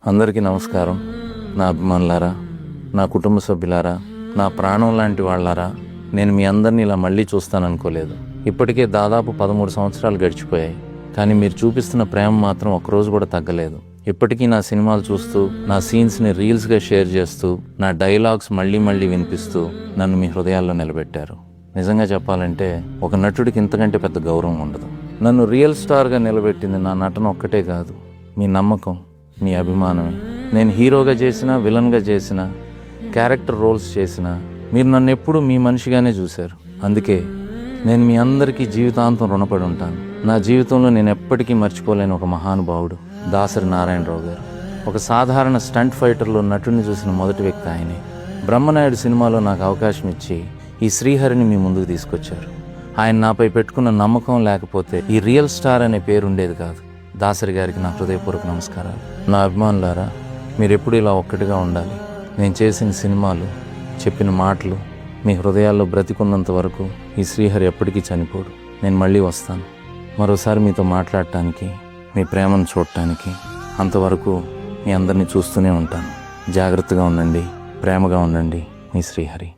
అందరికీ నమస్కారం. నా అభిమానులారా, నా కుటుంబ సభ్యులారా, నా ప్రాణం లాంటి వాళ్ళారా, నేను మీ అందరినీ ఇలా మళ్ళీ చూస్తాననుకోలేదు. ఇప్పటికే దాదాపు 13 సంవత్సరాలు గడిచిపోయాయి. కానీ మీరు చూపిస్తున్న ప్రేమ మాత్రం ఒక్కరోజు కూడా తగ్గలేదు. ఇప్పటికీ నా సినిమాలు చూస్తూ, నా సీన్స్ని రీల్స్గా షేర్ చేస్తూ, నా డైలాగ్స్ మళ్ళీ మళ్ళీ వినిపిస్తూ నన్ను మీ హృదయాల్లో నిలబెట్టారు. నిజంగా చెప్పాలంటే ఒక నటుడికి ఇంతకంటే పెద్ద గౌరవం ఉండదు. నన్ను రియల్ స్టార్గా నిలబెట్టింది నా నటన ఒక్కటే కాదు, మీ నమ్మకం, మీ అభిమానమే. నేను హీరోగా చేసినా, విలన్గా చేసినా, క్యారెక్టర్ రోల్స్ చేసినా మీరు నన్ను ఎప్పుడూ మీ మనిషిగానే చూశారు. అందుకే నేను మీ అందరికీ జీవితాంతం రుణపడి ఉంటాను. నా జీవితంలో నేను ఎప్పటికీ మర్చిపోలేని ఒక మహానుభావుడు దాసరి నారాయణరావు గారు. ఒక సాధారణ స్టంట్ ఫైటర్లో నటుడిని చూసిన మొదటి వ్యక్తి ఆయనే. బ్రహ్మనాయుడు సినిమాలో నాకు అవకాశం ఇచ్చి ఈ శ్రీహరిని మీ ముందుకు తీసుకొచ్చారు. ఆయన నాపై పెట్టుకున్న నమ్మకం లేకపోతే ఈ రియల్ స్టార్ అనే పేరు ఉండేది కాదు. దాసరి గారికి నా హృదయపూర్వక నమస్కారాలు. నా అభిమానులారా, మీరు ఎప్పుడు ఇలా ఒక్కటిగా ఉండాలి. నేను చేసిన సినిమాలు, చెప్పిన మాటలు మీ హృదయాల్లో బ్రతికున్నంత వరకు ఈ శ్రీహరి ఎప్పటికీ చనిపోడు. నేను మళ్ళీ వస్తాను మరోసారి మీతో మాట్లాడటానికి, మీ ప్రేమను చూడటానికి. అంతవరకు మీ అందరినీ చూస్తూనే ఉంటాను. జాగ్రత్తగా ఉండండి, ప్రేమగా ఉండండి. మీ శ్రీహరి.